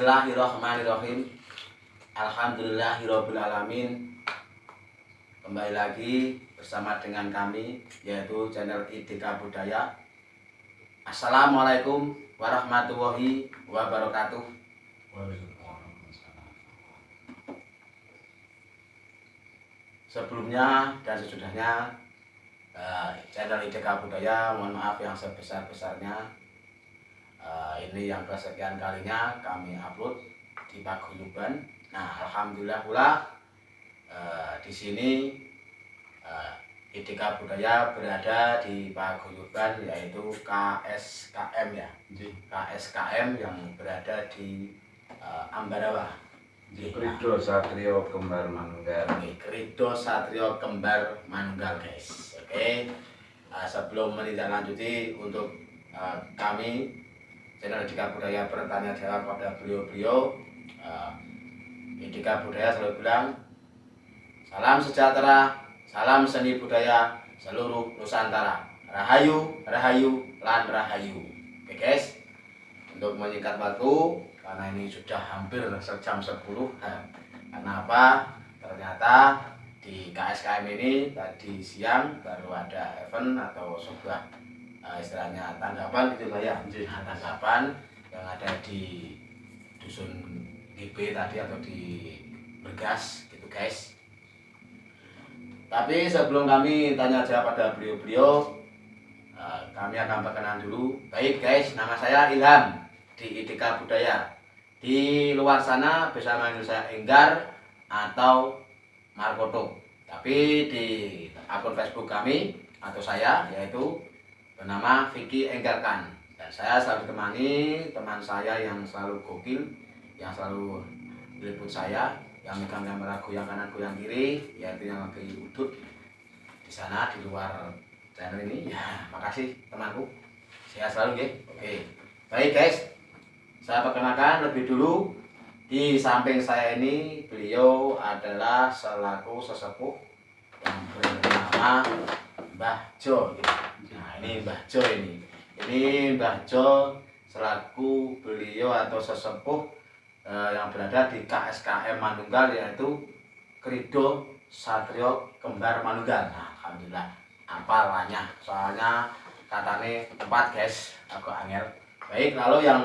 Bismillahirrahmanirrahim. Alhamdulillahirabbil alamin. Kembali lagi bersama dengan kami yaitu channel IDK Budaya. Assalamualaikum warahmatullahi wabarakatuh. Sebelumnya dan sesudahnya channel IDK Budaya mohon maaf yang sebesar-besarnya. Ini yang kesekian kalinya kami upload di Paguyuban. Nah, alhamdulillah pula di sini IDK Budaya berada di Paguyuban, yaitu KSKM ya. KSKM yang berada di Ambarawa. Krido Satrio Kembar Manunggal. Krido Satrio Kembar Manunggal, guys. Oke. Sebelum menindaklanjuti untuk kami channel IDK Budaya bertanya jawab pada beliau-beliau, IDK Budaya selalu bilang salam sejahtera, salam seni budaya seluruh Nusantara. Rahayu, rahayu, lan rahayu. Oke guys, untuk menyingkat waktu karena ini sudah hampir jam 10. Kenapa? Ternyata di KSKM ini tadi siang baru ada event atau sebuah istilahnya tanggapan gitu lah ya. Tanggapan yang ada di dusun GB tadi atau di Bergas gitu guys. Tapi sebelum kami tanya jawab pada beliau-beliau, kami akan perkenalan dulu. Baik guys, nama saya Ilham di IDK Budaya. Di luar sana bisa manggil saya Enggar atau Markoto. Tapi di akun Facebook kami atau saya yaitu bernama Vicky Enggarkan, dan saya selalu ditemani teman saya yang selalu gokil, yang selalu meliput saya, yang megang kamera goyang kanan goyang kiri, yaitu yang lagi udut di sana di luar channel ini. Ya, makasih temanku, saya selalu ya. Oke, baik guys, saya perkenalkan lebih dulu. Di samping saya ini beliau adalah selaku sesepuh yang bernama Mbah Jo. Nah, ini Mbah Jo ini. Ini Mbah Jo selaku beliau atau sesepuh yang berada di KSKM Manunggal, yaitu Krido Satrio Kembar Manunggal. Nah, alhamdulillah apalanya, soalnya katanya tempat guys aku angel. Baik, lalu yang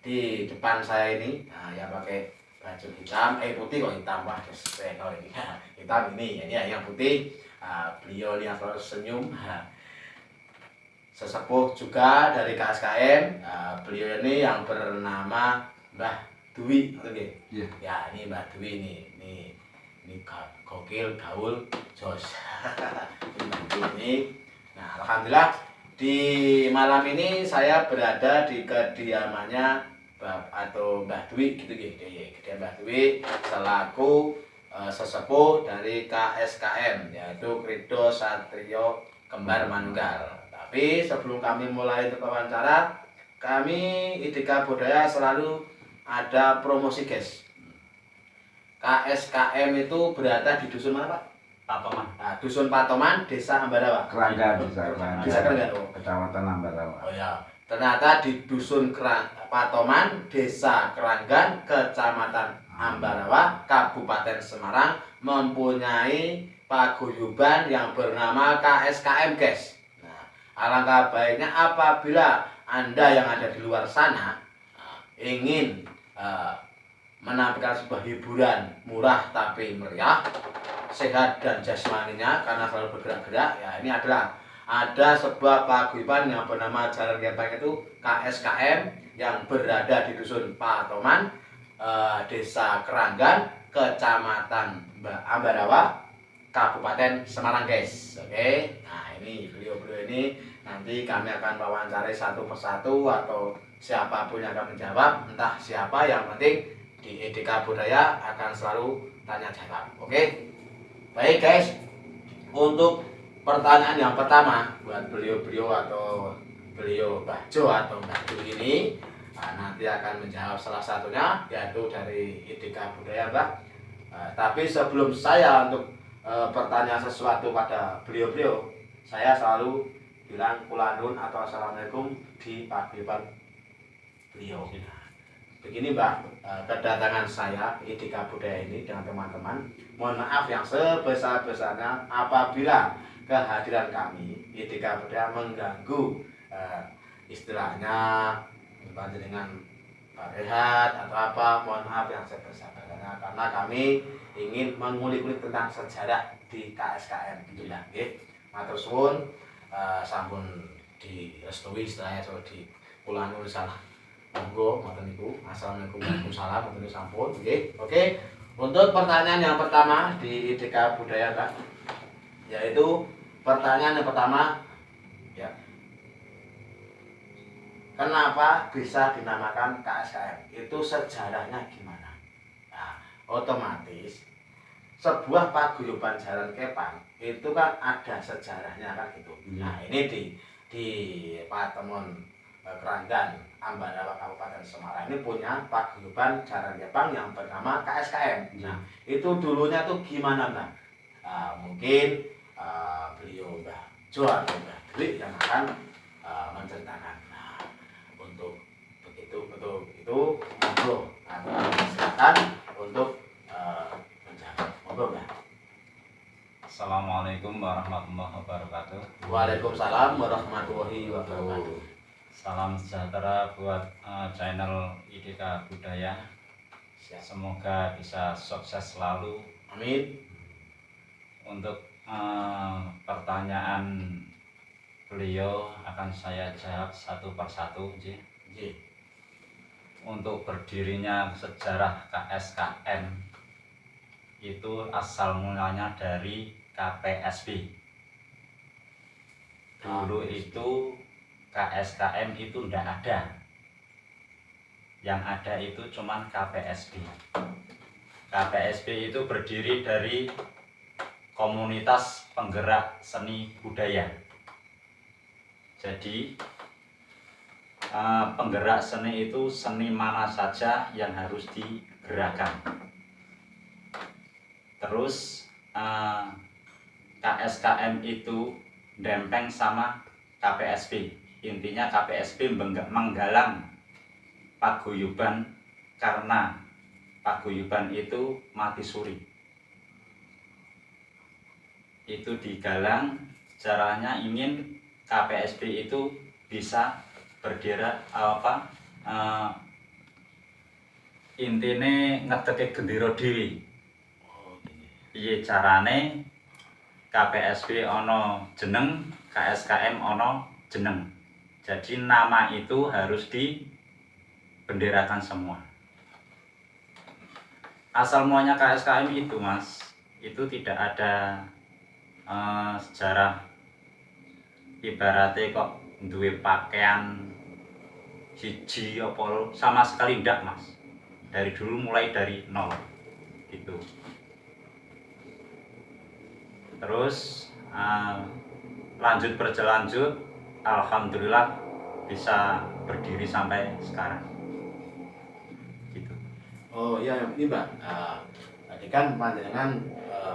di depan saya ini, nah, yang pakai baju hitam, putih kok hitam, wah ini hitam ini yang putih. Beliau yang selalu senyum, sesepuh juga dari KSKM. Beliau ini yang bernama Mbah Dwi, yeah. Ya, ini Mbah Dwi ini gokil, gaul, jos. Ini. Nah, alhamdulillah di malam ini saya berada di kediamannya atau Mbah Dwi gitu kediaman Mbah Dwi selaku sesepuh dari KSKM, yaitu Krido Satrio Kembar Manunggal. Tapi sebelum kami mulai untuk wawancara, kami IDK Budaya selalu ada promosi guys. KSKM itu berada di dusun mana Pak? Patoman. Nah, dusun Patoman, Desa Ambarawa. Keranggan, Desa Keranggan, Kecamatan Ambarawa. Oh ya, ternyata di dusun Patoman, Desa Keranggan, Kecamatan Ambarawa, Kabupaten Semarang mempunyai paguyuban yang bernama KSKM guys. Nah, alangkah baiknya apabila Anda yang ada di luar sana ingin menampilkan sebuah hiburan murah tapi meriah, sehat dan jasmaninya karena selalu bergerak-gerak, ya ini adalah ada sebuah paguyuban yang bernama Jalan Gempeng, itu KSKM yang berada di dusun Patoman, Desa Keranggan, Kecamatan Ambarawa, Kabupaten Semarang guys. Oke, nah ini beliau-beliau ini nanti kami akan wawancarai satu persatu atau siapapun yang akan menjawab, entah siapa, yang penting di IDK Budaya akan selalu tanya jawab. Oke, baik guys, untuk pertanyaan yang pertama buat beliau-beliau atau beliau Mbah Jo atau Mbah Dwi ini, nanti akan menjawab salah satunya yaitu dari IDK Budaya Mbak. Tapi sebelum saya untuk bertanya sesuatu pada beliau-beliau, saya selalu bilang kulanun atau assalamualaikum di paguyuban beliau. begini Mbak, kedatangan saya IDK Budaya ini dengan teman-teman, mohon maaf yang sebesar-besarnya apabila kehadiran kami IDK Budaya mengganggu istilahnya dengan Pak Rehat atau apa, mohon maaf yang sebesar-besarnya karena kami ingin mengulik-ulik tentang sejarah di KSKM gitu lah nggih. Matur suwun, sampun direstui istilahnya so di kula nuwun salah. Monggo ngoten niku. Assalamualaikum warahmatullahi wabarakatuh. Ngoten sampun nggih. Oke. Untuk pertanyaan yang pertama di IDK Budaya Kak, yaitu pertanyaan yang pertama ya. Kenapa bisa dinamakan KSKM? Itu sejarahnya gimana? Nah, otomatis sebuah paguyuban Jaran Kepang itu kan ada sejarahnya kan gitu. Nah, ini di Patemon Keranggan Ambarawa Kabupaten Semarang ini punya paguyuban Jaran Kepang yang bernama KSKM. Nah, itu dulunya tuh gimana Mbak? Mungkin beliau Mbak Jo atau Mbak Dwi yang akan menceritakan. Nah, untuk itu monggo silakan untuk menjawab. Monggo Mbak. Assalamualaikum warahmatullahi wabarakatuh. Waalaikumsalam warahmatullahi wabarakatuh. Salam sejahtera buat channel IDK Budaya. Semoga bisa sukses selalu. Amin. Untuk pertanyaan beliau akan saya jawab satu persatu. Untuk berdirinya sejarah KSKM itu asal mulanya dari KPSB. Dulu itu KSKM itu tidak ada. Yang ada itu cuman KPSB. KPSB itu berdiri dari Komunitas Penggerak Seni Budaya. Jadi penggerak seni itu seni mana saja yang harus digerakkan. Terus KSKM itu dempeng sama KPSB. Intinya KPSB menggalang paguyuban karena paguyuban itu mati suri. Itu digalang, caranya ingin KPSB itu bisa berdiri intine ngeteke gendera dhewe. Piye carane KPSB ana jeneng, KSKM ana jeneng. Jadi nama itu harus dibenderakan semua. Asal muanya KSKM itu Mas, itu tidak ada sejarah ibaratnya kok duwe pakaian siji apa sama sekali ndak Mas. Dari dulu mulai dari nol gitu. Terus lanjut berlanjut, alhamdulillah bisa berdiri sampai sekarang gitu. Oh iya ini Mbak, tadi kan panjenengan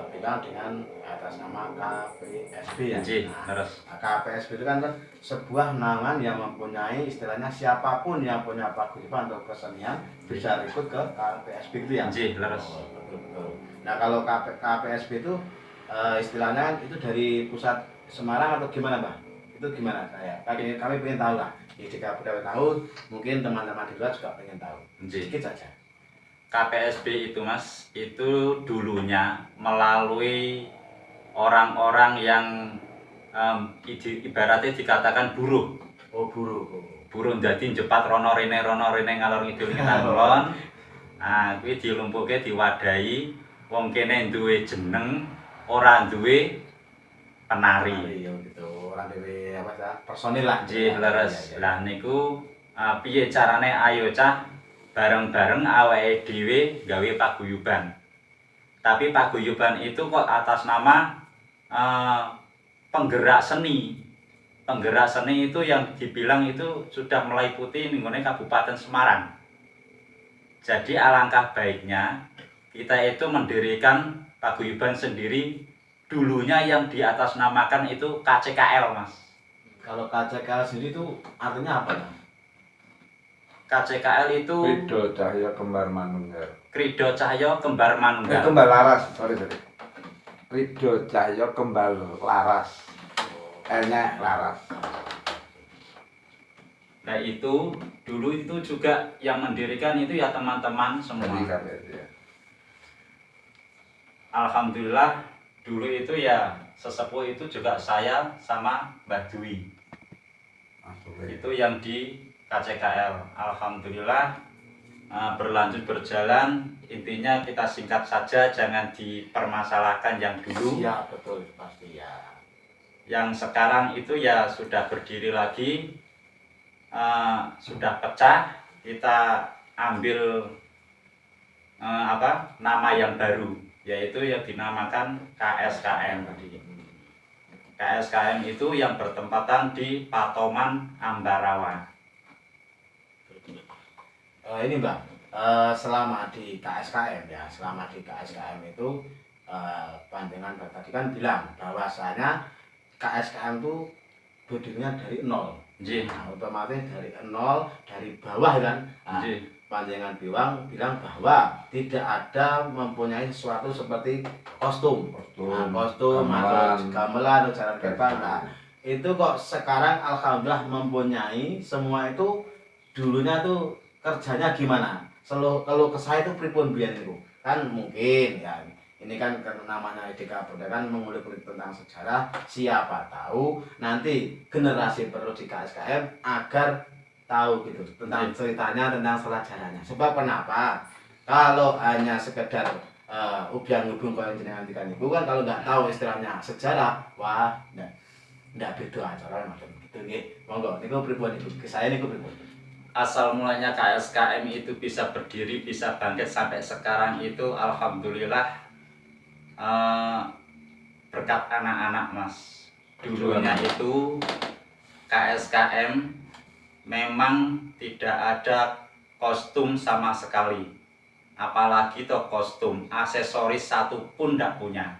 bilang dengan atas nama KPSB ya. Nah, terus KPSB itu kan sebuah naungan yang mempunyai istilahnya siapapun yang punya paguyuban atau kesenian bisa ikut ke KPSB itu ya. Terus. Betul. Nah kalau KPSB itu istilahnya itu dari pusat Semarang atau gimana Mbak? Itu gimana kami pengen tahu lah. Jika Budaya tahu, mungkin teman-teman di luar juga pengen tahu. Sedikit saja. KPSB itu Mas, itu dulunya melalui orang-orang yang ibaratnya dikatakan buruh. Oh buruh. Buruh jadi jepat rono rene ngalor ngidul ngalor. Nah, kuwi dilumpuhke diwadahi wong kene duwe jeneng, ora duwe penari. Iya gitu. Ora duwe apa ya? Personil lah. Nggih, leres. Lah niku piye carane ayo cah bareng-bareng awake dhewe gawe paguyuban. Tapi paguyuban itu kok atas nama penggerak seni. Penggerak seni itu yang dibilang itu sudah meliputi ninggone Kabupaten Semarang. Jadi alangkah baiknya kita itu mendirikan paguyuban sendiri. Dulunya yang di atas namakan itu KCKL Mas. Kalau KCKL sendiri itu artinya apa ya? KCKL itu Krido Cahyo Kembar Manunggal. Krido Cahyo Kembar Manunggal. Kembar Laras, sorry. Krido Cahyo Kembar Laras. L-nya Laras. Nah itu dulu itu juga yang mendirikan itu ya teman-teman semua. Alhamdulillah dulu itu ya sesepuh itu juga saya sama Mbah Dwi. Itu yang di KCKL. Alhamdulillah berlanjut berjalan. Intinya kita singkat saja, jangan dipermasalahkan yang dulu. Ya betul pasti ya. Yang sekarang itu ya sudah berdiri lagi, sudah pecah. Kita ambil nama yang baru, yaitu yang dinamakan KSKM. KSKM itu yang bertempatan di Patoman, Ambarawa. Ini Mbak, selama di KSKM ya, itu panjangan Mbak tadi kan bilang bahwasanya KSKM itu berdirinya dari nol. Nah, otomatis dari nol, dari bawah kan. Nah, panjangan bilang bahwa tidak ada mempunyai sesuatu seperti kostum atau gamelan atau jalan kebang. Nah, itu kok sekarang alhamdulillah mempunyai semua itu. Dulunya tuh kerjanya gimana? Kalau ke saya itu pripun biyen itu kan mungkin ya ini kan karena namanya IDK Budaya kan mengulik-ulik tentang sejarah, siapa tahu nanti generasi perlu di KSKM agar tahu gitu tentang ceritanya, tentang sejarahnya. Sebab kenapa? Kalau hanya sekedar ubiang-ubing kalau jenengan tikan ibu kan kalau nggak tahu istilahnya sejarah, wah ndak beda acara macam gitu nggih. Monggo niku pripun Ibu? Saya niku pripun? Asal mulanya KSKM itu bisa berdiri, bisa bangkit sampai sekarang itu alhamdulillah berkat anak-anak Mas. Dulunya itu KSKM memang tidak ada kostum sama sekali, apalagi toh kostum, aksesoris satu pun tidak punya.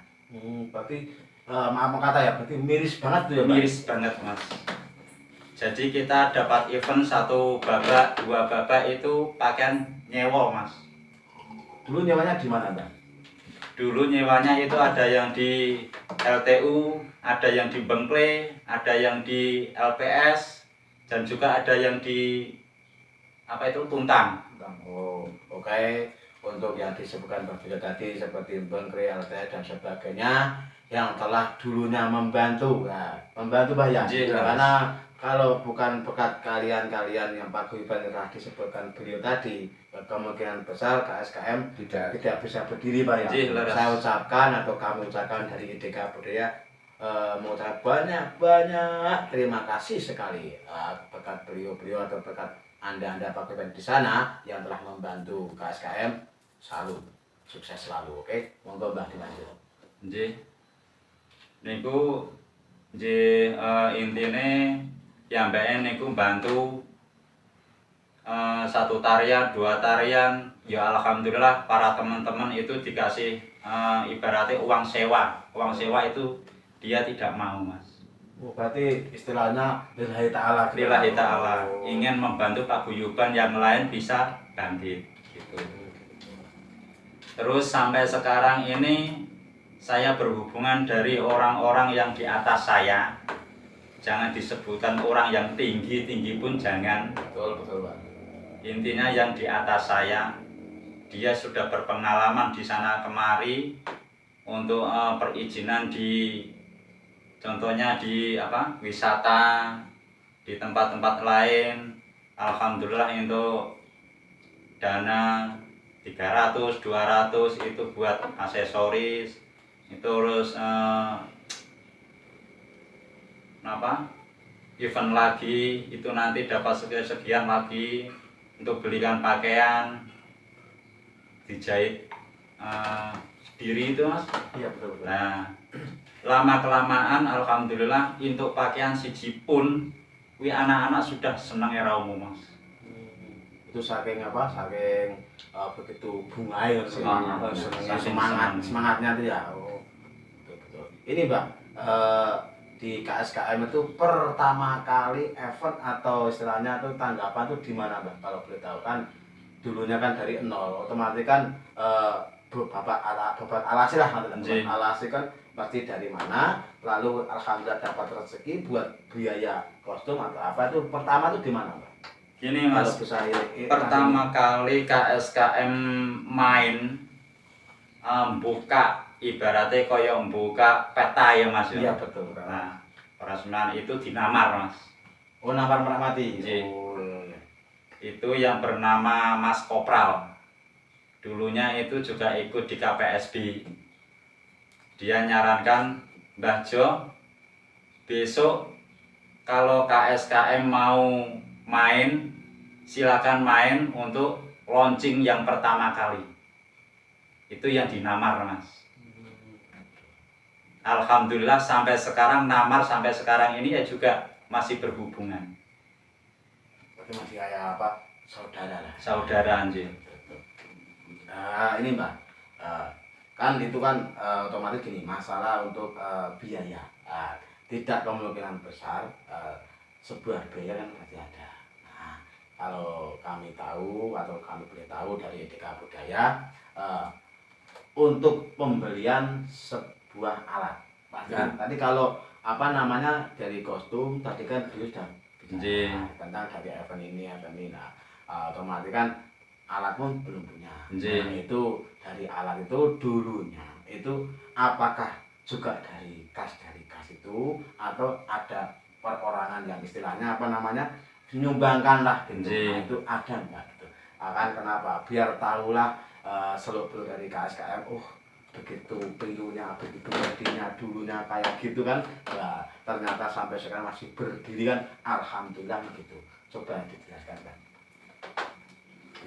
Berarti maaf kata ya, berarti miris banget tuh ya Pak? Miris banget Mas. Jadi kita dapat event 1 babak, 2 babak itu pakaian nyewa Mas. Dulu nyewanya di mana Mbak? Dulu nyewanya itu ada yang di LTU, ada yang di Bengkle, ada yang di LPS, dan juga ada yang di Tuntang. Oh, oke. Untuk yang disebutkan Mbak Bila tadi seperti Bengkle, LTS dan sebagainya yang telah dulunya membantu. Nah, membantu Mbak ya. Karena kalau bukan berkat kalian-kalian yang Pak Guyban telah disebutkan beliau tadi, kemungkinan besar KSKM tidak bisa berdiri Pak ya. Saya ucapkan atau kami ucapkan dari IDK Budaya mengucap banyak terima kasih sekali berkat beliau-beliau atau berkat Anda Pak Guyban di sana yang telah membantu KSKM. Salut, sukses selalu. Oke, monggo Mbak dilanjut. Nggih. Niku intine piyambake niku bantu 1 tarian, 2 tarian, ya alhamdulillah para teman-teman itu dikasih ibaratnya uang sewa. Uang sewa itu dia tidak mau Mas. Oh, berarti istilahnya lillahi ta'ala. Lillahi ta'ala, ingin membantu paguyuban yang lain bisa bangkit gitu. Terus sampai sekarang ini saya berhubungan dari orang-orang yang di atas saya. Jangan disebutkan orang yang tinggi pun jangan. Betul Pak. Intinya yang di atas saya, dia sudah berpengalaman di sana kemari untuk perizinan di, contohnya di wisata, di tempat-tempat lain. Alhamdulillah untuk dana 300, 200 itu buat aksesoris. Itu terus event lagi itu nanti dapat sekian lagi untuk belikan pakaian dijahit sendiri itu Mas. Iya betul. Nah lama kelamaan alhamdulillah untuk pakaian siji pun anak-anak sudah senang era umum Mas. Itu saking begitu bungai semangatnya itu ya. Oh, betul. Ini Mbak, di KSKM itu pertama kali event atau istilahnya itu tanggapan itu di mana Mbak? Kalau boleh tahu kan dulunya kan dari nol, otomatis kan bapak alasi lah nanti alasi kan pasti dari mana, lalu alhamdulillah dapat rezeki buat biaya kostum atau apa itu pertama itu di mana Mbak? Ini Mas, pertama kali KSKM main buka ibaratnya kaya buka peta ya Mas ya. Iya betul. Nah, peresmian itu di Namar Mas. Oh Namar Meramati. Oh, itu yang bernama Mas Kopral. Dulunya itu juga ikut di KPSB. Dia nyarankan Mbah Jo, besok kalau KSKM mau main, silakan main untuk launching yang pertama kali. Itu yang di Namar Mas. Alhamdulillah sampai sekarang Namar sampai sekarang ini ya juga masih berhubungan. Berarti masih kayak apa? Saudara lah. Saudara anjir. Nah ini Mbak, kan itu kan otomatis gini masalah untuk biaya. Tidak kemungkinan besar sebuah biaya kan pasti ada. Nah, kalau kami tahu atau kami boleh tahu dari Etika Budaya untuk pembelian sebuah alat. Pasti Ya. tadi kalau apa namanya dari kostum tadi kan beliau sudah bicara tentang dari event ini. Nah, otomatis kan alat pun belum punya. Nah, itu dari alat itu dulunya itu apakah juga dari kas itu atau ada perorangan yang istilahnya apa namanya menyumbangkan lah gitu. Nah, itu ada Mbak gitu. Akan kenapa? Biar tahulah seluk beluk dari KSKM. Begitu pilunya, begitu bodinya dulunya kayak gitu kan. Nah, ternyata sampai sekarang masih berdiri kan. Alhamdulillah gitu. Coba dijelaskan kan.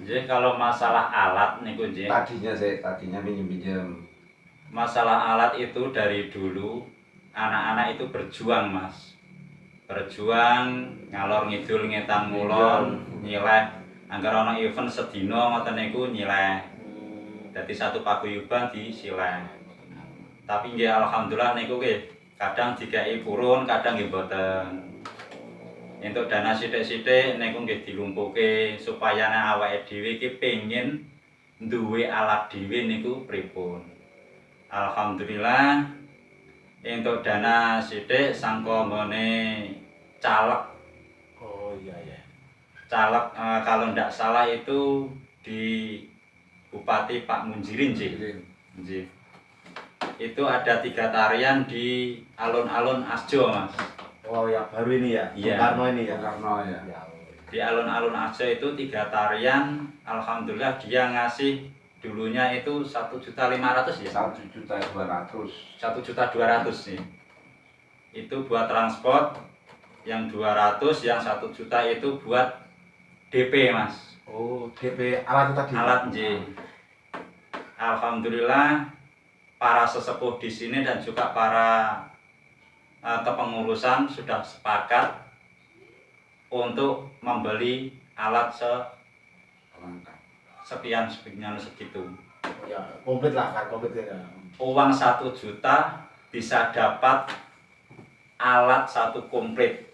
Jadi kalau masalah alat nih kunci. Tadinya pinjem. Masalah alat itu dari dulu anak-anak itu berjuang Mas. Berjuang ngalor ngidul ngetan ngulon nyileh. Angger ana event sedina ngoten niku nyileh. Dadi satu paguyuban disileh. Tapi nggih alhamdulillah niku nggih kadang dikai purun, kadang nggih mboten. Untuk dana sithik-sithik niku nggih dilumpuhke supaya awake dhewe iki pengin duwe alat dhewe niku pripun. Alhamdulillah untuk dana sithik sangka nggone caleg. Oh iya ya. Caleg kalau ndak salah itu di Bupati Pak Munjirin nggih. Itu ada 3 tarian di alun-alun Asjo Mas. Oh ya baru ini ya, Iya. Karno ini ya. Karno ya. Di alun-alun Asjo itu 3 tarian, alhamdulillah dia ngasih dulunya itu 1.500.000 ya. 1.200.000. 1.200.000 sih. Itu buat transport, yang 200, yang 1 juta itu buat DP Mas. Oh DP alat itu tadi. Alat nggih. Alhamdulillah para sesepuh di sini dan juga para kepengurusan sudah sepakat untuk membeli alat sekian segitu. Oh, ya komplit lah kan komplit ya. Uang 1 juta bisa dapat alat 1 komplit.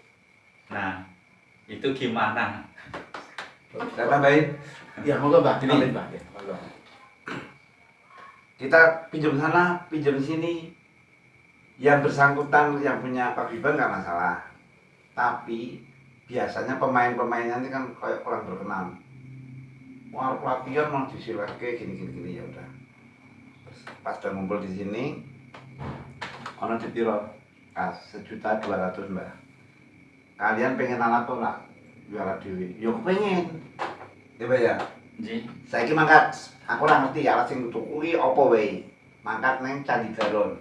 Nah, itu gimana? Saya tambahin. Ya monggo Mbak, Ini. tambahin, Mbak. Ya, monggo. Kita pinjam sana, pinjam sini. Yang bersangkutan yang punya paguyuban nggak masalah. Tapi biasanya pemain-pemainnya ini kan kayak kurang berkenan. Mau pelatihan mau disilahke gini ya udah. Pas udah ngumpul di sini, ono dipiro? 1.200.000 Mbak. Kalian pengen alat apa lah? Jualan dewi. Yo pengen. Coba ya. Nggih. Saiki mangkat, aku ora ngerti alat sing tuku kuwi apa wae. Mangkat neng Candi Garon.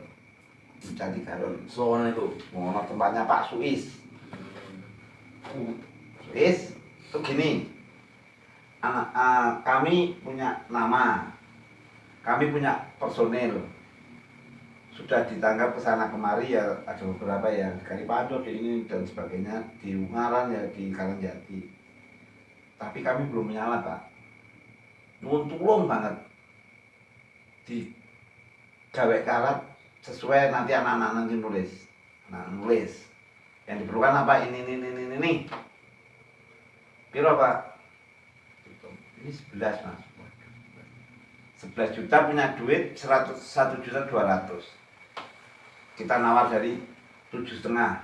Candi Garon. Soalnya itu. Ngono tempatnya Pak Suis. Suis, tuh gini. Kami punya nama. Kami punya personil. Sudah ditangkap ke sana kemari ya ada beberapa yang di Kalipado di ini dan sebagainya di Ungaran ya di Karangjati. Tapi kami belum menyala Pak. Nuwun tulung banget di gawe karat sesuai nanti anak-anak nanti nulis Nah, nulis. Yang diperlukan apa? Ini. Piro, Pak? Ini 11, Mas. 11 juta punya duit 101.200.000. Kita nawar dari 7,5,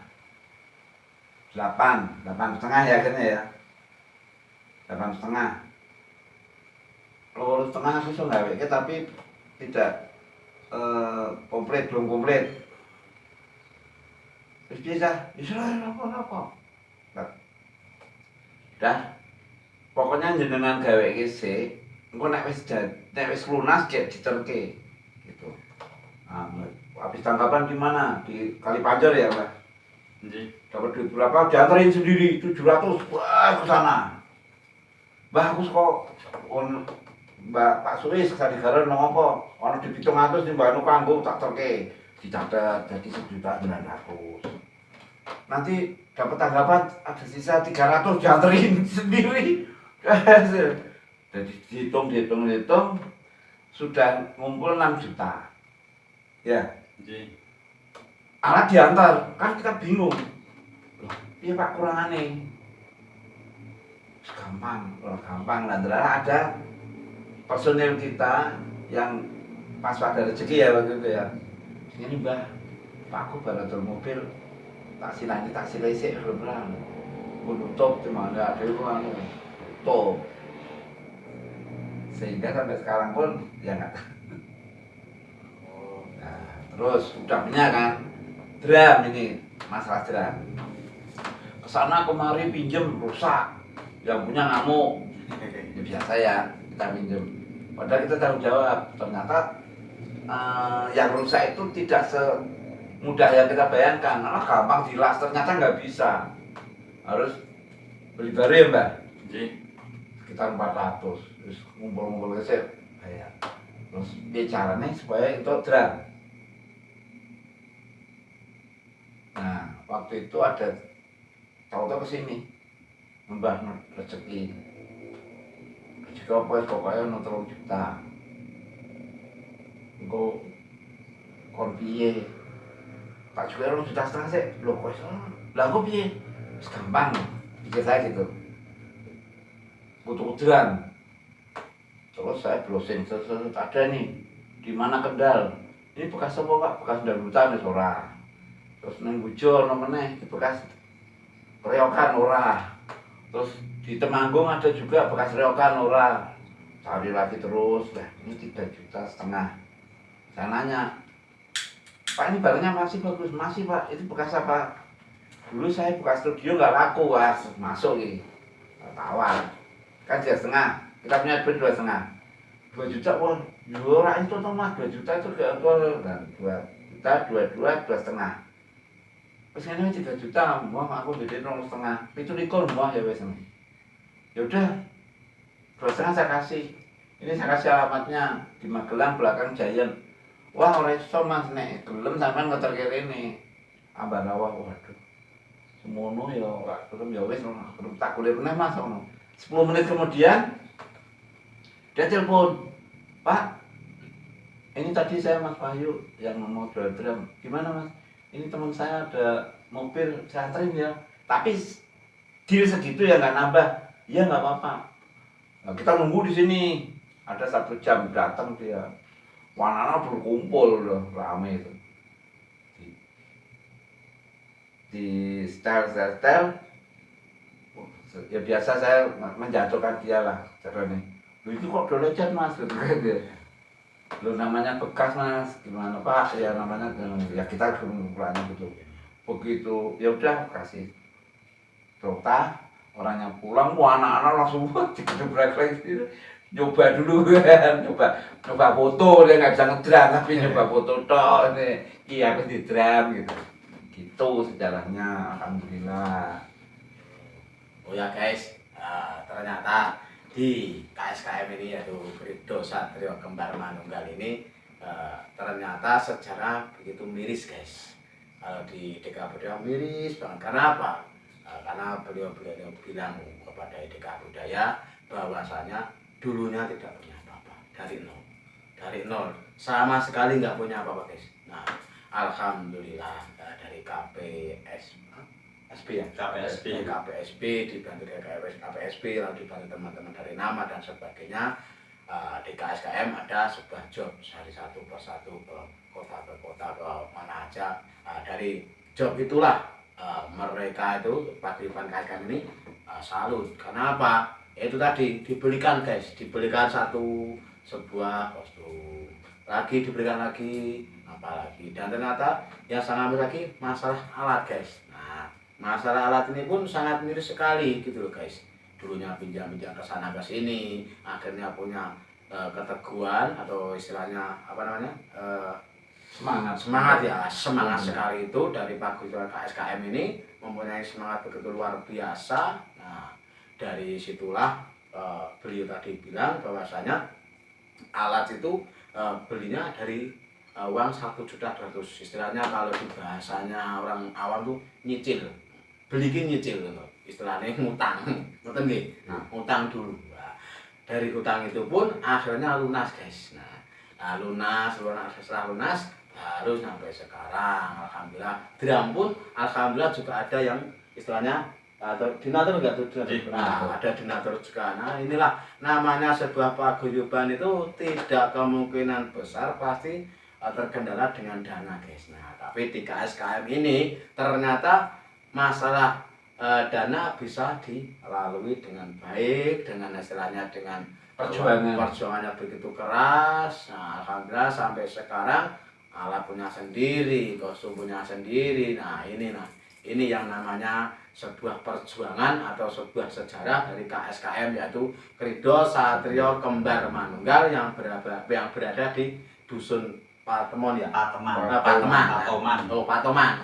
8,5 ya akhirnya ya. 8,5. Kalau setengah aku bisa nggak tapi tidak belum komplit. Terus bisa apa? Dah. Pokoknya jenengan gawe iki sik, engko nek wis lunas gek diterke gitu. Nah, habis tangkapan di mana? Di Kalipajar ya, Mbak? Nggih. Dapat duit berapa? Diantarin sendiri 700. Wah, ke sana. Mbah aku kok Mbak Pak Suis kesadigaran ngopo? Ono di 700 di Mbak kanggo tak terke. Dicatat jadi 1.900.000. Nanti dapat tanggapan ada sisa 300 diantarin sendiri. Jadi dihitung sudah ngumpul 6 juta. Ya. Nggih. Alat diantar, kan kita bingung. Loh, iya Pak kurangane. Gampang. Nah, ada personil kita yang pas pada rezeki ya waktu itu ya. Ini Mbah, Pak aku baru atur mobil. Taksi sik belum lah. Menutup cuma ada itu tutup. Sehingga sampai sekarang pun ya enggak. Nah, terus udah punya kan drum ini, masalah drum. Kesana kemari pinjem rusak, yang punya ngamuk. Ya biasa ya, kita pinjem. Padahal kita tanggung jawab. Ternyata yang rusak itu tidak semudah yang kita bayangkan. Karena gampang dilas, ternyata nggak bisa. Harus beli baru ya Mbak? Nggih. Sekitar 400. Terus ngumpul-ngumpul kesel bayar. Terus caranya supaya itu drum. Nah, waktu itu ada tahu-tahu kesini Mbah rezeki apa pokoknya 3 juta engko kon piye Pak juga 2,5 juta sih lho kok lah kok piye wis gampang pikir saya gitu kutu-kutuan terus saya browsing ada nih di mana Kendal ini bekas apa Pak bekas dangdutan wis ora terus nang Bojo ono meneh bekas reokan ora. Terus di Temanggung ada juga bekas reokan ora. Cari lagi terus. Lah, ini 3,5 juta. Saya nanya, "Pak, ini barangnya masih bagus?" "Masih, Pak. Itu bekas apa?" "Dulu saya buka studio nggak laku." "Wah, masuk ini." Tawar. Kan 3,5. Kita punya duit 2,5. 2 juta, wah, ya ora itu toh Mas, 2 juta itu gak apa. Dan 2 juta, 2,5. Terus ini 3 juta, Mbah aku jadi 0,5. Itu likor Mbah ya wes. Ya udah, 2,5 saya kasih. Ini saya kasih alamatnya di Magelang belakang Giant. Wah ora iso Mas nek gelem sampean ngeterke rene. Ambarawa waduh. Semono ya ora gelem ya wis gelem tak kulir meneh Mas ngono. 10 menit kemudian dia telepon. "Pak, ini tadi saya Mas Wahyu yang mau jual drum. Gimana Mas? Ini teman saya ada mobil saya anterin ya. Tapi deal segitu ya nggak nambah." "Iya nggak apa-apa." Nah, kita nunggu di sini. Ada 1 jam datang dia. Wanana berkumpul loh, rame itu. Di style. Ya biasa saya menjatuhkan dia lah caranya. "Itu kok udah lecet Mas," gitu kan dia. "Lo namanya bekas Mas, gimana Pak?" "Ya namanya ya kita kumpulannya gitu." Begitu ya udah kasih Dota, orangnya pulang, wah anak-anak langsung dikebrak lagi. Nyoba dulu kan, nyoba foto, dia nggak bisa ngedram tapi nyoba foto toh ini, iya aku di drum gitu. Gitu sejarahnya, alhamdulillah. Oh ya guys, ternyata di KSKM ini yaitu Krido Satrio Kembar Manunggal ini ternyata sejarah begitu miris guys. Kalau di DK Budaya miris banget. Karena apa? Karena beliau bilang kepada DK Budaya bahwasanya dulunya tidak punya apa-apa dari nol sama sekali nggak punya apa-apa guys. Nah alhamdulillah dari KP SB ya, KPSB dibantu dari KPSB, lalu dibantu teman-teman dari nama dan sebagainya. Di KSKM ada sebuah job dari satu persatu ke kota ke mana aja. Dari job itulah mereka itu paguyuban KSKM ini salut. Karena apa? Itu tadi dibelikan guys, dibelikan sebuah kostum, lagi dibelikan lagi, apalagi, dan ternyata yang sangat lagi masalah alat guys. Nah, masalah alat ini pun sangat miris sekali gitu loh guys. Dulunya pinjam-pinjam ke sana ke sini, akhirnya punya keteguhan atau istilahnya apa namanya, semangat sekali itu dari paguyuban KSKM ini mempunyai semangat begitu luar biasa. Nah, dari situlah beliau tadi bilang bahwasanya alat itu belinya dari uang 1.200.000. Istilahnya kalau di bahasanya orang awam tuh nyicil, belikin nyicil gitu. Istilahnya ngutang, ngoten nggih. Ngutang dulu. Nah, dari utang itu pun akhirnya lunas guys. Nah, setelah lunas baru sampai sekarang alhamdulillah. Dram pun alhamdulillah juga ada yang istilahnya atau donatur enggak tuh? Ada donatur juga. Nah, inilah namanya sebuah paguyuban itu tidak kemungkinan besar pasti terkendala dengan dana guys. Nah, tapi di KSKM ini ternyata masalah dana bisa dilalui dengan baik, dengan istilahnya dengan perjuangannya begitu keras. Nah, alhamdulillah sampai sekarang alat punya sendiri, kostum punya sendiri. Nah, ini yang namanya sebuah perjuangan atau sebuah sejarah dari KSKM, yaitu Krido Satrio Kembar Manunggal yang berada di Dusun Patemon ya. Patoman,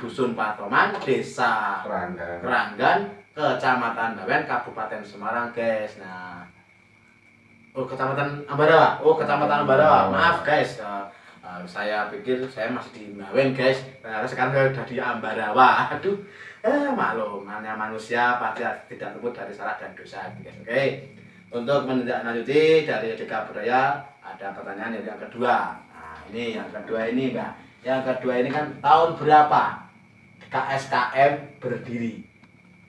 Dusun Patoman, Desa Keranggan, Kecamatan Bawen, Kabupaten Semarang, guys. Nah, Kecamatan Ambarawa. Maaf, guys. Saya pikir saya masih di Bawen, guys. Ternyata sekarang saya sudah di Ambarawa. Aduh, maklum, namanya manusia pasti tidak luput dari salah dan dosa, guys. Oke. Untuk menindaklanjuti dari Edeka Budaya, ada pertanyaan yang kedua. Ini yang kedua ini Mbak. Yang kedua ini kan tahun berapa KSKM berdiri?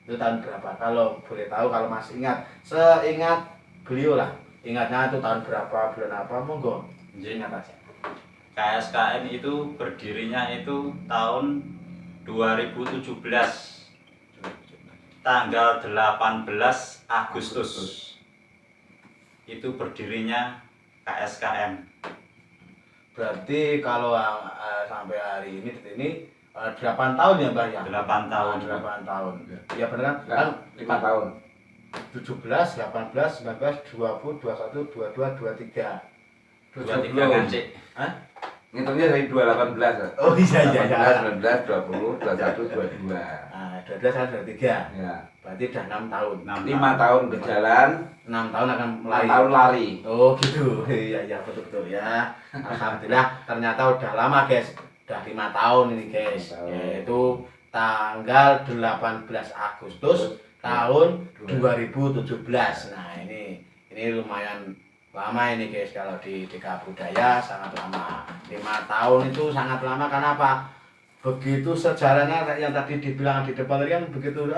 Itu tahun berapa? Kalau boleh tahu, kalau masih ingat, seingat beliau lah. Ingatnya itu tahun berapa, bulan apa, monggo. Ingat aja. KSKM itu berdirinya itu tahun 2017. Tanggal 18 Agustus. Itu berdirinya KSKM. Berarti kalau sampai hari ini 8 tahun ya Mbak ya? 8 tahun. 8 tahun. Ya benar kan? 5 tahun. 17, 18, 19, 20, 21, 22, 23. 23 ngancik. Hah? Ngitungnya dari 2018 ya? Oh iya. 18, 19, 20, 21, 22. Nah, 12 sampai 23. Ya. Berarti udah 6 tahun. 5 tahun berjalan, 6 tahun akan 6 tahun lari. Oh gitu. Iya betul ya. Alhamdulillah ternyata udah lama guys. Udah 5 tahun ini guys. Yaitu tanggal 18 Agustus tahun 2017. Nah, ini lumayan lama ini guys, kalau di Edeka Budaya sangat lama. 5 tahun itu sangat lama. Karena apa? Begitu sejarahnya yang tadi dibilang di depan tadi kan begitu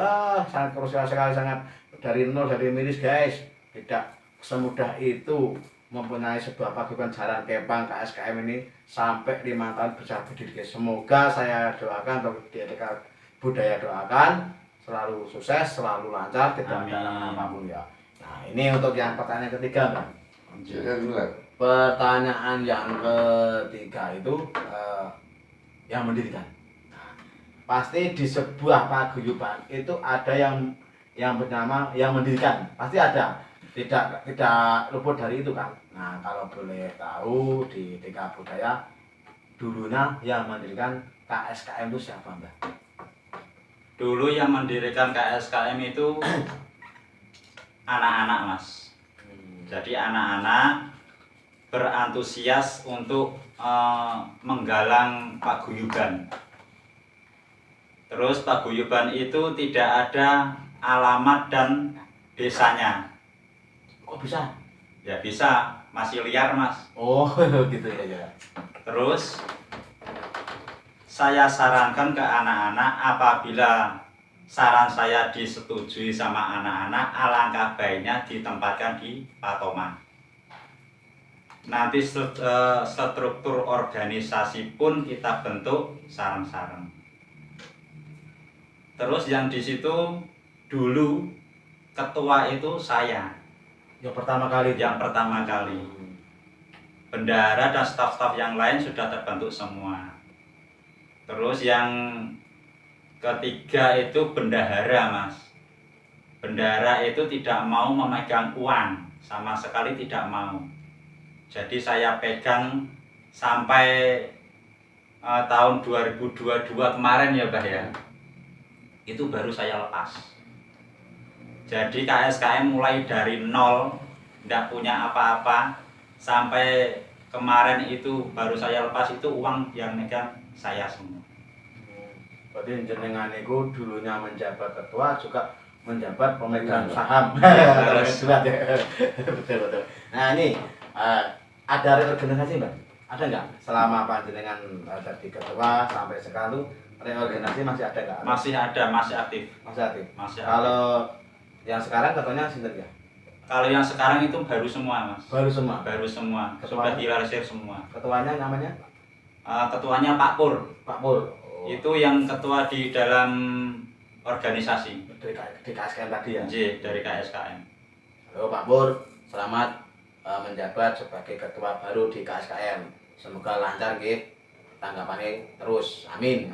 sangat krusial sekali, sangat dari nol, dari miris guys. Tidak semudah itu mempunyai sebuah paguyuban Jaran Kepang KSKM ini sampai 5 tahun bisa berdiri guys. Semoga saya doakan untuk di Edeka Budaya, doakan selalu sukses, selalu lancar, tidak ada halangan apapun ya. Nah, ini untuk yang pertanyaan ketiga Bang. Pertanyaan yang ketiga itu yang mendirikan. Nah, pasti di sebuah paguyuban itu ada yang bernama yang mendirikan, pasti ada. Tidak luput dari itu kan. Nah, kalau boleh tahu di Edeka Budaya dulunya yang mendirikan KSKM itu siapa Mbak? Dulu yang mendirikan KSKM itu anak-anak Mas. Jadi anak-anak berantusias untuk menggalang paguyuban. Terus paguyuban itu tidak ada alamat dan desanya. Kok bisa? Ya bisa, masih liar Mas. Oh gitu ya. Terus saya sarankan ke anak-anak apabila saran saya disetujui sama anak-anak, alangkah baiknya ditempatkan di Patoman. Nanti struktur organisasi pun kita bentuk sareng-sareng. Terus yang di situ dulu ketua itu saya. Yang pertama kali. Yang pertama kali. Bendahara dan staf-staf yang lain sudah terbentuk semua. Terus yang ketiga itu bendahara, Mas. Bendahara itu tidak mau memegang uang, sama sekali tidak mau. Jadi saya pegang sampai tahun 2022 kemarin ya, Bah ya. Itu baru saya lepas. Jadi KSKM mulai dari nol, tidak punya apa-apa, sampai kemarin itu baru saya lepas, itu uang yang megang saya semua. Berarti jenengan itu dulunya menjabat ketua juga menjabat pemegang saham. Betul. Nah ini ada reorganisasi Mbak? Ada nggak? Selama panjenengan jadi ketua sampai sekarang tuh reorganisasi masih ada nggak? Masih ada, masih aktif. Masih aktif. Masih aktif. Kalau yang sekarang ketuanya sinten ya? Kalau yang sekarang itu baru semua, Mas. Baru semua. Baru semua. Ketuanya? Sudah dilansir semua. Ketuanya namanya? Ketuanya Pak Pur. Pak Pur. Oh. Itu yang ketua di dalam organisasi. Di KSKM tadi ya? Dari KSKM. Halo Pak Pur, selamat menjabat sebagai ketua baru di KSKM. Semoga lancar nggih tanggapannya terus. Amin.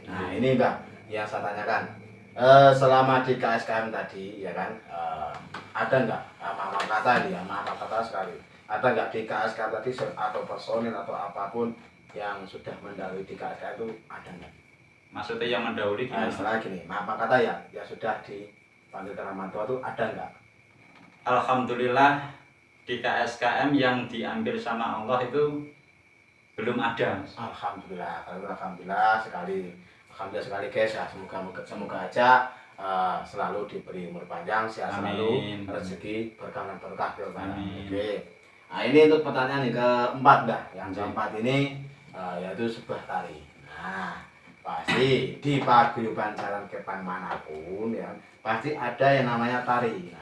Nah, ini Mbak yang saya tanyakan. Selama di KSKM tadi ya kan ada nggak maaf kata ini ya, maaf kata sekali. Ada nggak di KSKM tadi atau personil atau apapun yang sudah mendahului di KSKM itu ada nggak? Maksudnya yang mendahului gimana? Setelah gini, maaf kata ya sudah dipanggil ke Ramanto itu ada nggak? Alhamdulillah di KSKM yang diambil sama Allah itu belum ada. Alhamdulillah sekali. Alhamdulillah sekali guys ya, semoga aja selalu diberi umur panjang, sehat selalu, rezeki berkah dan berkah. Oke. Nah ini untuk pertanyaan yang keempat dah. Yang keempat ini yaitu sebuah tari. Nah pasti di paguyuban jalan Kepang manapun ya pasti ada yang namanya tari.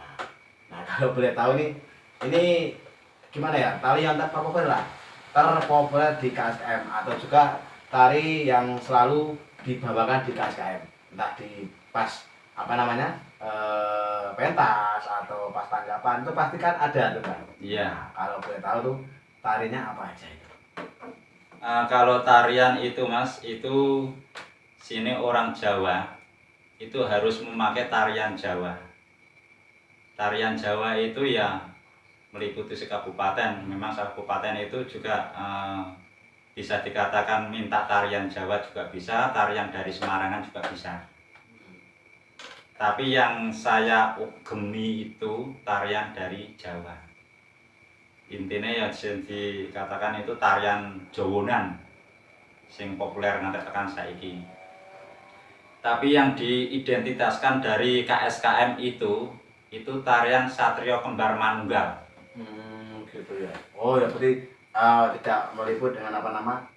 Nah kalau boleh tahu nih, ini gimana ya, tari yang terpopuler di KSKM atau juga tari yang selalu dibawakan di KSKM, entah di pas pentas atau pas tanggapan itu pasti kan ada tuh kan. Iya. Nah, kalau boleh tahu tuh tarinya apa aja itu? Kalau tarian itu Mas, itu sini orang Jawa itu harus memakai tarian Jawa. Tarian Jawa itu ya meliputi sekabupaten. Memang sekabupaten itu juga bisa dikatakan minta tarian Jawa juga bisa, tarian dari Semarangan juga bisa. Tapi yang saya ugemi itu tarian dari Jawa. Intinya ya dikatakan itu tarian Jawonan sing populer nanti tekan saiki. Tapi yang diidentitaskan dari KSKM itu tarian Satrio Kembar Manunggal. Gitu ya. Oh ya berarti tidak meliput dengan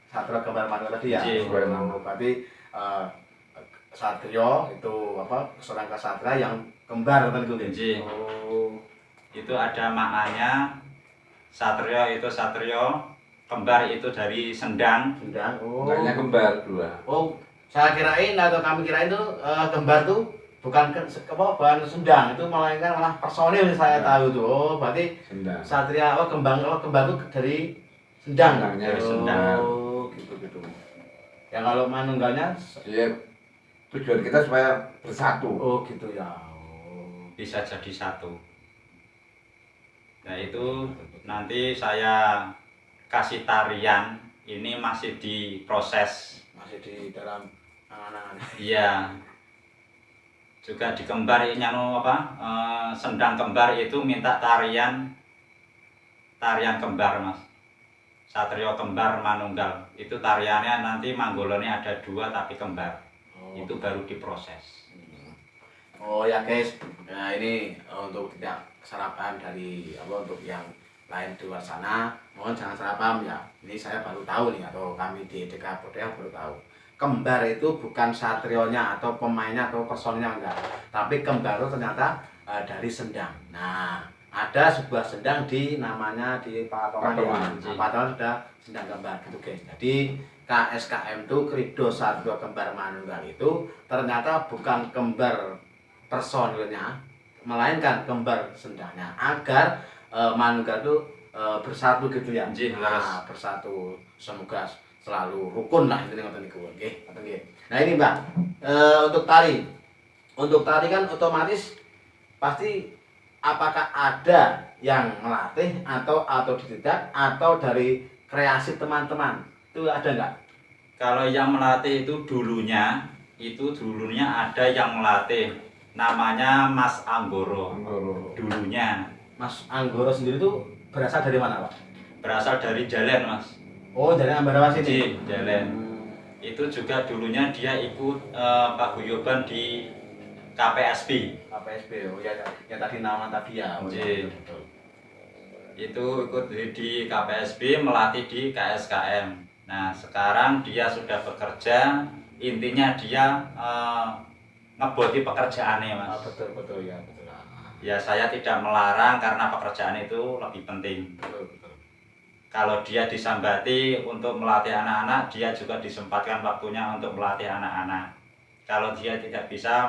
Satrio Kembar Manunggal tadi ya. Berarti Satrio itu seorang kesatria yang kembar tentu kan. Oh. Itu ada maknanya. Satrio itu satrio, kembar itu dari sendang. Oh. Makanya kembar dua. Oh, saya kirain atau kami kirain tuh kembar tuh bukan bahan sendang, itu malah personil saya tahu tuh. Oh, berarti Sendang. Satria kembar tuh dari sendang. Dari sendang. Oh, gitu. Yang kalau manunggalnya Iya. Tujuan kita supaya bersatu. oh gitu ya. Oh. Bisa jadi satu. Nah itu nanti saya kasih tarian, ini masih diproses. Masih di dalam angan-angan. Iya. Juga di kembar ini sendang kembar itu minta tarian kembar Mas. Satrio Kembar Manunggal. Itu tariannya nanti manggolone ada 2 tapi kembar. Itu baru diproses. Oh ya guys, nah ini untuk tidak salah paham dari untuk yang lain di luar sana, mohon jangan salah paham ya. Ini saya baru tahu nih, atau kami di EDK Budaya baru tahu. kembar itu bukan satrionya atau pemainnya atau personnya enggak, tapi kembar itu ternyata dari sendang. Nah, ada sebuah sendang di namanya di Patongan. Patongan sudah sendang kembar gitu guys. Jadi KSKM itu Krido Satrio Kembar Manunggal itu ternyata bukan kembar personilnya, melainkan kembar sendangnya agar manunggal itu bersatu gitu ya. Nah, bersatu. Semoga selalu rukun lah intinya ngoten niku nggih, ngoten nggih. Nah ini Mbak, untuk tari. Untuk tari kan otomatis pasti apakah ada yang melatih atau dididik atau dari kreasi teman-teman. Itu ada enggak? Kalau yang melatih itu dulunya ada yang melatih, namanya Mas Anggoro. Dulunya. Mas Anggoro sendiri itu berasal dari mana, Pak? Berasal dari Jalan, Mas. Oh, dari Ambarawa sini. Jalan. Itu juga dulunya dia ikut paguyuban di KPSB. KPSB, oh ya, yang tadi nama tadi ya. Oh, ya, betul. Itu ikut di KPSB, melatih di KSKM. Nah, sekarang dia sudah bekerja, intinya dia ngeboti pekerjaannya, Mas. Betul, betul ya, betul. Ya, saya tidak melarang karena pekerjaan itu lebih penting. Betul. Kalau dia disambati untuk melatih anak-anak, dia juga disempatkan waktunya untuk melatih anak-anak. Kalau dia tidak bisa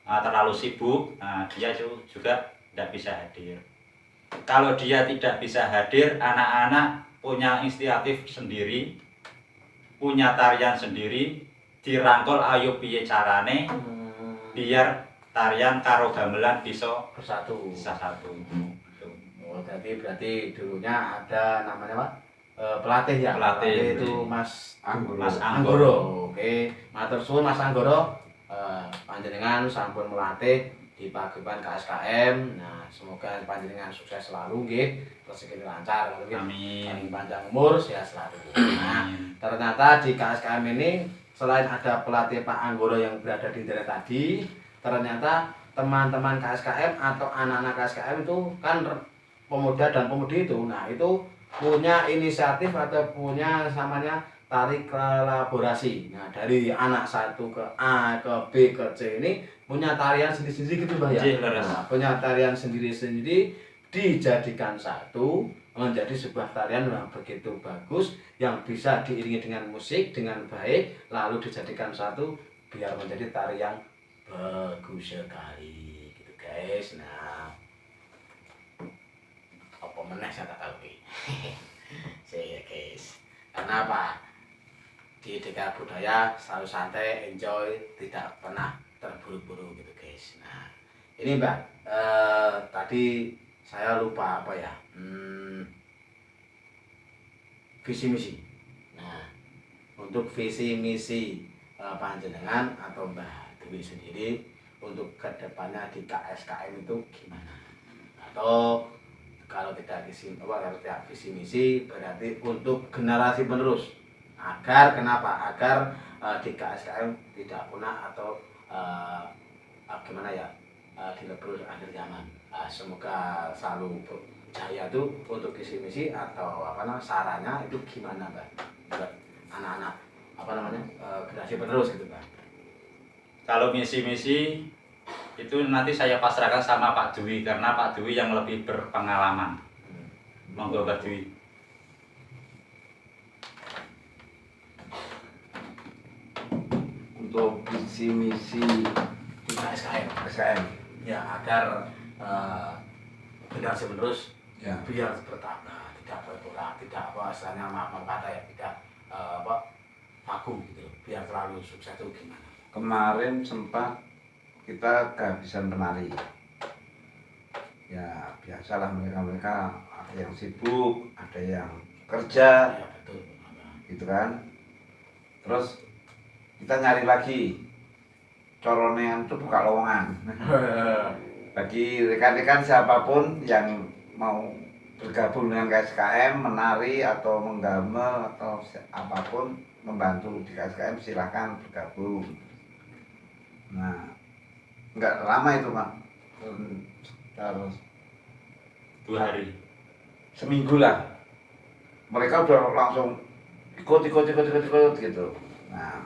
terlalu sibuk, nah dia juga tidak bisa hadir. Kalau dia tidak bisa hadir, anak-anak punya inisiatif sendiri, punya tarian sendiri, dirangkul ayo piye carane biar tarian karo gamelan bisa bersatu. Oh, berarti dulunya ada namanya Pak pelatih ya. Pelatih itu Mas Anggoro. Oke, matur suwun Mas Anggoro. Panjenengan sampun melatih di paguyuban KSKM. Nah, semoga panjenengan sukses selalu nggih, rezeki lancar, amin. Panjang umur, sehat selalu. Nah, ternyata di KSKM ini selain ada pelatih Pak Anggoro yang berada di daerah tadi, ternyata teman-teman KSKM atau anak-anak KSKM itu kan pemuda dan pemudi itu, nah itu punya inisiatif atau punya namanya tarik kolaborasi. Nah dari anak satu ke A ke B ke C ini punya tarian sendiri-sendiri gitu Mbak ya. Nah, punya tarian sendiri-sendiri dijadikan satu menjadi sebuah tarian yang begitu bagus yang bisa diiringi dengan musik dengan baik lalu dijadikan satu biar menjadi tarian bagus sekali gitu guys. Nah apa meneh saya tak tahu saya guys, karena apa di DK Budaya selalu santai, enjoy, tidak pernah terburu-buru gitu guys. Nah ini Mbak, tadi saya lupa apa ya, visi misi. Nah untuk visi misi panjenengan atau Mbak Dewi sendiri untuk kedepannya di KSKM itu gimana? Atau kalau tidak visi misi berarti untuk generasi penerus agar kenapa? Agar di KSKM tidak punah atau gimana ya, dilebur akhir zaman. Semoga selalu berjaya tuh untuk visi misi atau sarannya itu gimana Mbak? Buat anak-anak generasi penerus gitu Mbak. Kalau misi-misi itu nanti saya pasrahkan sama Pak Dwi karena Pak Dwi yang lebih berpengalaman. Monggo Pak Dwi. Untuk visi misi di KSKM ya agar generasi menerus ya biar bertambah, tidak berkurang, tidak istilahnya maaf kata ya, tidak vakum gitu, biar selalu sukses itu gimana? Kemarin sempat kita kehabisan penari. Ya biasalah mereka ada yang sibuk, ada yang kerja, ya, betul. Gitu kan. Terus kita nyari lagi coronean itu buka lowongan. Bagi rekan-rekan siapapun yang mau bergabung dengan KSKM, menari atau menggamel atau apapun membantu di KSKM silahkan bergabung. Nah, enggak lama itu Pak, terus 2 hari, seminggu lah, mereka udah langsung ikut gitu. Nah,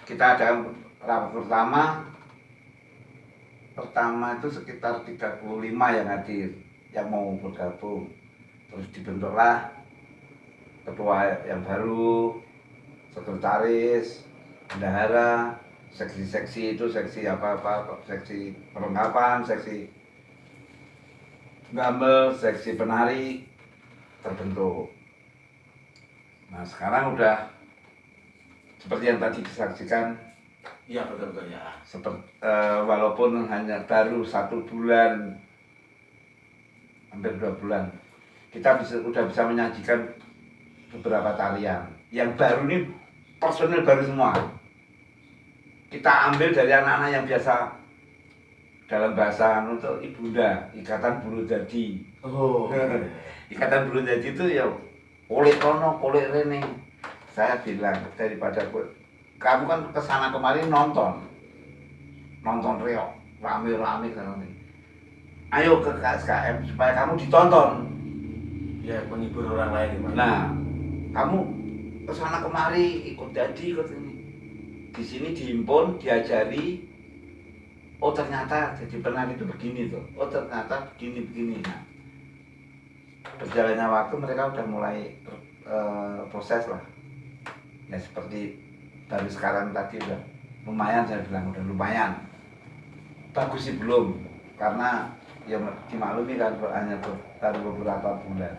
kita ada rapat pertama itu sekitar 35 yang hadir, yang mau bergabung. Terus dibentuklah ketua yang baru, sekretaris, bendahara, seksi-seksi itu, seksi apa-apa, seksi perlengkapan, seksi gambar, seksi penari terbentuk. Nah sekarang udah seperti yang tadi disaksikan, Iya betul ya. walaupun hanya baru 1 bulan, hampir 2 bulan, kita udah bisa menyajikan beberapa tarian. Yang baru ini personil baru semua. Kita ambil dari anak-anak yang biasa, dalam bahasa untuk ibunda, ikatan bulu jadi. Oh. Ikatan bulu jadi itu ya kulit rono, kulit rene. Saya bilang daripada kamu kan kesana kemari nonton reok, rame-rame kan. Ayo ke KSKM supaya kamu ditonton. Ya menghibur orang lain gimana? Nah, kamu kesana kemari ikut jadi ikut ini. Di sini dihimpun, diajari. Oh ternyata jadi penari itu begini tuh. Oh ternyata begini. Nah, berjalannya waktu mereka udah mulai proses lah. Ya seperti baru sekarang tadi udah lumayan, saya bilang udah lumayan. Bagus sih belum, karena ya dimaklumi kan hanya baru beberapa bulan.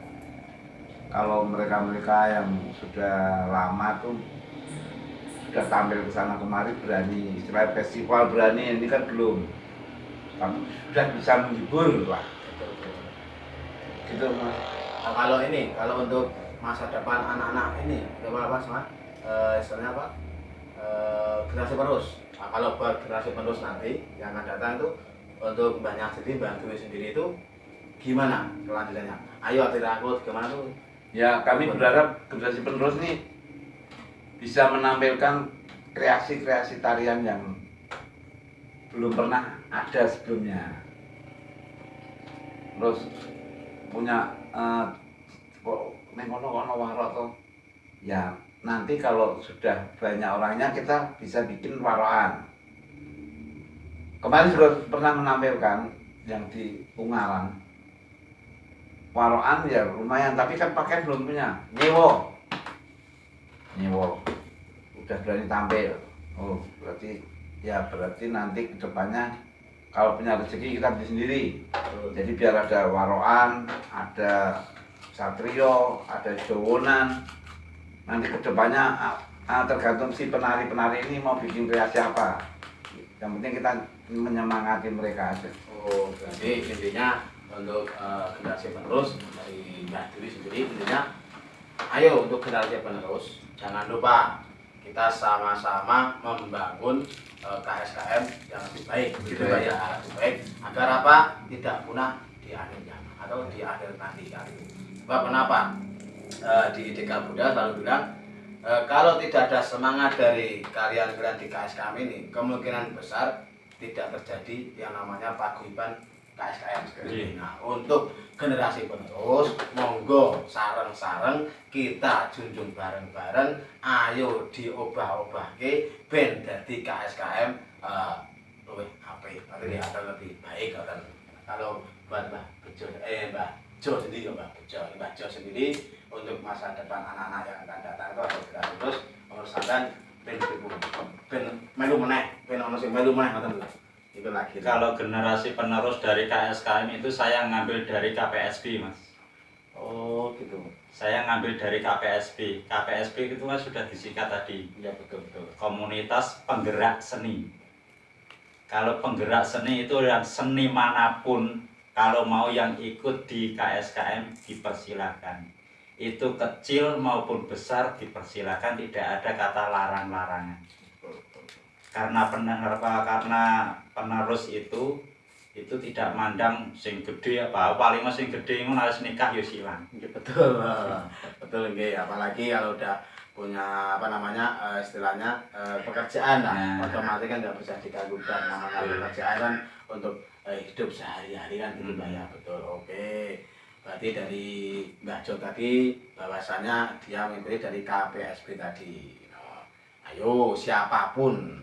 Kalau mereka yang sudah lama tuh sudah tampil ke sana kemari berani, istilah festival berani, ini kan belum. Kamu sudah bisa menghibur lah. Gitu Mas. Nah, kalau untuk masa depan anak-anak ini, apa Mas? Istilahnya apa? Generasi penerus. Nah, kalau buat generasi penerus nanti yang akan datang itu untuk banyak jadi bantu sendiri itu gimana kelanjutannya? Ayo tidak aku gimana tuh? Ya kami berharap generasi penerus nih bisa menampilkan kreasi-kreasi tarian yang belum pernah ada sebelumnya. Terus punya nengono warok tuh. Ya nanti kalau sudah banyak orangnya kita bisa bikin waroan. Kemarin sudah pernah menampilkan yang di Ungaran. Waroan ya lumayan, tapi kan pakaian belum punya. Nyewo udah berani tampil. Oh berarti nanti kedepannya kalau punya rezeki kita beli sendiri. Jadi biar ada waroan, ada satrio, ada jowonan. Nanti kedepannya tergantung si penari-penari ini mau bikin kreasi apa. Yang penting kita menyemangati mereka aja. Oh jadi intinya untuk generasi penerus dari Mbak Dewi sendiri, intinya ayo untuk generasi penerus jangan lupa kita sama-sama membangun KSKM yang lebih baik, gitu Pak ya, lebih baik agar apa tidak punah di akhir zaman atau di akhir nanti kali. Sebab kenapa di IDK Buddha selalu bilang kalau tidak ada semangat dari kalian-kalian di KSKM ini, kemungkinan besar tidak terjadi yang namanya paguyuban KSKM sekali. Nah, untuk generasi penerus, monggo sareng-sareng kita junjung bareng-bareng, ayo diobah-obahke ben dadi KSKM luwih apik, atau lebih baik kalau buat Mbah Jo sendiri, Mbah Jo sendiri untuk masa depan anak-anak yang akan datang itu atau generasi terus mengusahakan ben melu meneh, ben ono sing melu meneh ngoten lho. Itu lagi. Kalau generasi penerus dari KSKM itu saya ngambil dari KPSB, Mas. Oh, gitu. Saya ngambil dari KPSB. KPSB itu kan sudah disingkat tadi. Iya, betul. Komunitas Penggerak Seni. Kalau penggerak seni itu yang seni manapun, kalau mau yang ikut di KSKM dipersilakan. Itu kecil maupun besar dipersilakan, tidak ada kata larang-larangan. Karena penerus itu tidak mandang sing gede apa paling sing gede ngono harus nikah ya silang. Iya betul. Betul nggih, apalagi kalau udah punya istilahnya pekerjaan lah. Otomatis kan enggak bisa diganggukan namanya pekerjaan kan untuk hidup sehari-hari kan gitu ya. Betul. Oke. berarti dari Mbak Jo tadi bahwasannya dia mengikuti dari KPSB tadi. Nah, ayo siapapun,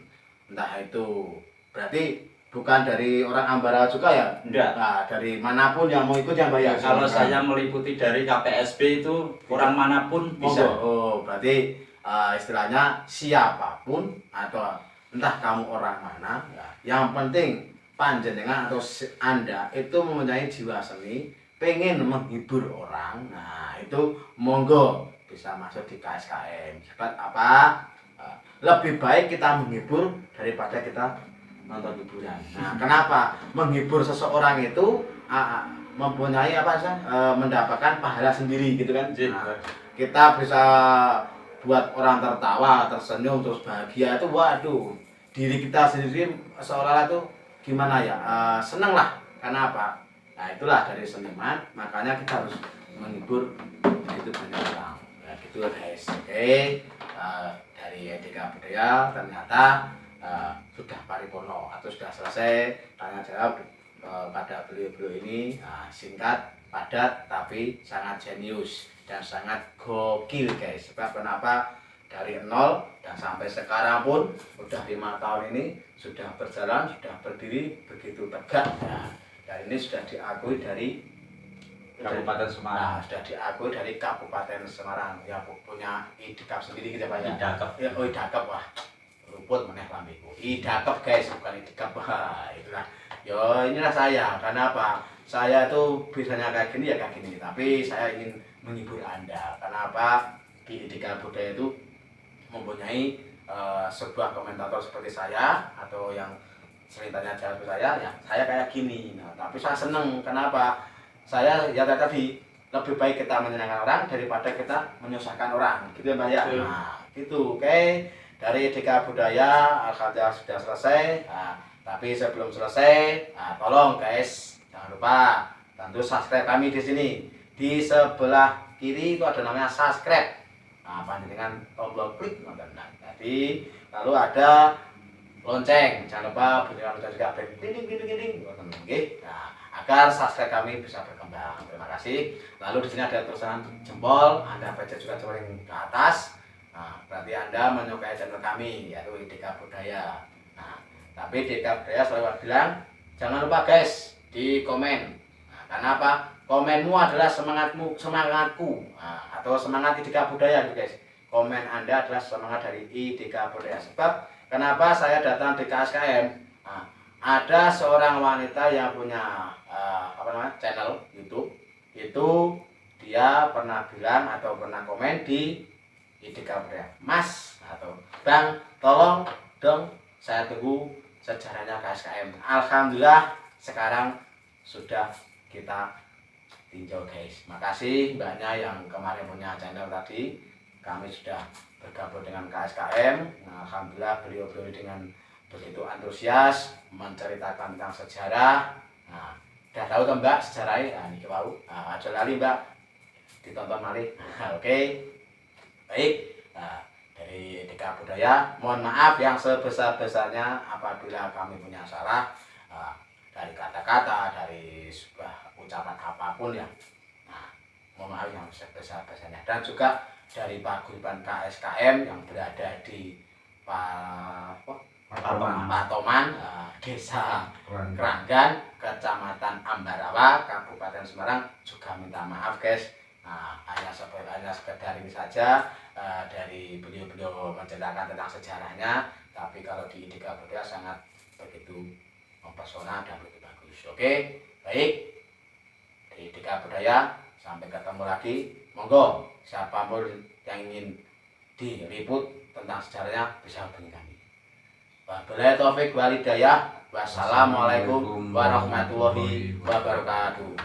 entah itu berarti bukan dari orang Ambarawa juga ya? Enggak. Nah, dari manapun yang mau ikut yang bayar. Kalau saya meliputi dari KPSB itu orang manapun bisa. Oh, berarti istilahnya siapapun atau entah kamu orang mana, ya, yang penting panjenengan atau Anda itu mempunyai jiwa seni, pengen menghibur orang. Nah, itu monggo bisa masuk di KSKM. Sebab apa? Lebih baik kita menghibur daripada kita nonton hiburan. Nah, kenapa menghibur seseorang itu mempunyai apa sih? Mendapatkan pahala sendiri gitu kan? Nah, kita bisa buat orang tertawa, tersenyum, terus bahagia itu, waduh, diri kita sendiri seolah-olah itu gimana ya? Seneng lah. Karena apa? Nah, itulah dari seniman. Makanya kita harus menghibur itu banyak orang. Nah, gitu guys. Oke. Dari Etika Budaya ternyata sudah paripurna atau sudah selesai tanya jawab pada beliau-beliau ini. Singkat, padat, tapi sangat jenius dan sangat gokil guys. Sebab kenapa? Dari nol dan sampai sekarang pun sudah 5 tahun ini sudah berjalan, sudah berdiri begitu tegak. Nah, dan ini sudah diakui dari Kabupaten Semarang. Sudah diakui dari Kabupaten Semarang yang punya idakap sendiri gitu Pak ya. Idakap. Ya, oh idakap, wah. Rumput meneh lambiku. Idakap guys, bukan idakap. Wah, itulah. Yo, inilah saya. Karena apa? Saya tuh bisanya kayak gini ya kayak gini, tapi saya ingin menghibur Anda. Karena apa? Di Etika Budaya itu mempunyai sebuah komentator seperti saya atau yang sering tanya jawab saya, ya saya kayak gini. Nah, tapi saya seneng. Kenapa? Saya ya tadi lebih baik kita menyenangkan orang daripada kita menyusahkan orang, gitu ya Mbak ya. Nah, gitu. Oke. Dari Etika Budaya alhamdulillah sudah selesai. Nah, tapi sebelum selesai, tolong guys, jangan lupa bantu subscribe kami di sini. Di sebelah kiri itu ada namanya subscribe. Nah, panjenengan tombol klik nonton. Nah, jadi lalu ada lonceng. Jangan lupa bunyikan lonceng juga. Ding ding ding ding. Oke. Nah, agar subscribe kami bisa berkembang. Terima kasih. Lalu di sini ada tulisan jempol. Anda baca juga jempol yang ke atas. Nah, berarti Anda menyukai channel kami yaitu Etika Budaya. Nah, tapi Etika Budaya selalu bilang jangan lupa guys di komen. Nah, karena apa? Komenmu adalah semangatku. Nah, atau semangat Etika Budaya guys. Komen Anda adalah semangat dari Etika Budaya. Sebab kenapa saya datang di KSKM? Nah, ada seorang wanita yang punya channel YouTube. Itu dia pernah bilang atau pernah komen di Etika Budaya, Mas atau Bang, tolong dong saya tunggu sejarahnya KSKM. Alhamdulillah sekarang sudah kita tinjau guys. Makasih mbaknya yang kemarin punya channel tadi. Kami sudah bergabung dengan KSKM. Nah, alhamdulillah beliau-beliau dengan begitu antusias menceritakan tentang sejarah. Nah, udah tahu kan Mbak sejarahnya? Nah, ini tahu. Nah, aja lali Mbak, ditonton malih. Oke, baik. Nah, dari Etika Budaya, mohon maaf yang sebesar-besarnya apabila kami punya salah dari kata-kata, dari sebuah ucapan apapun ya. Nah, mohon maaf yang sebesar-besarnya. Dan juga dari paguyuban KSKM yang berada di Patoman, Desa Keranggan, Kecamatan Ambarawa, Kabupaten Semarang, juga minta maaf guys. Nah, hanya sekedar ini saja dari beliau-beliau menceritakan tentang sejarahnya. Tapi kalau di Etika Budaya sangat begitu mempesona dan begitu bagus. Oke, baik. Di Etika Budaya sampai ketemu lagi. Monggo siapapun yang ingin diliput tentang sejarahnya bisa hubungi kami. Wabillahi taufik wal hidayah. Wassalamualaikum warahmatullahi wabarakatuh.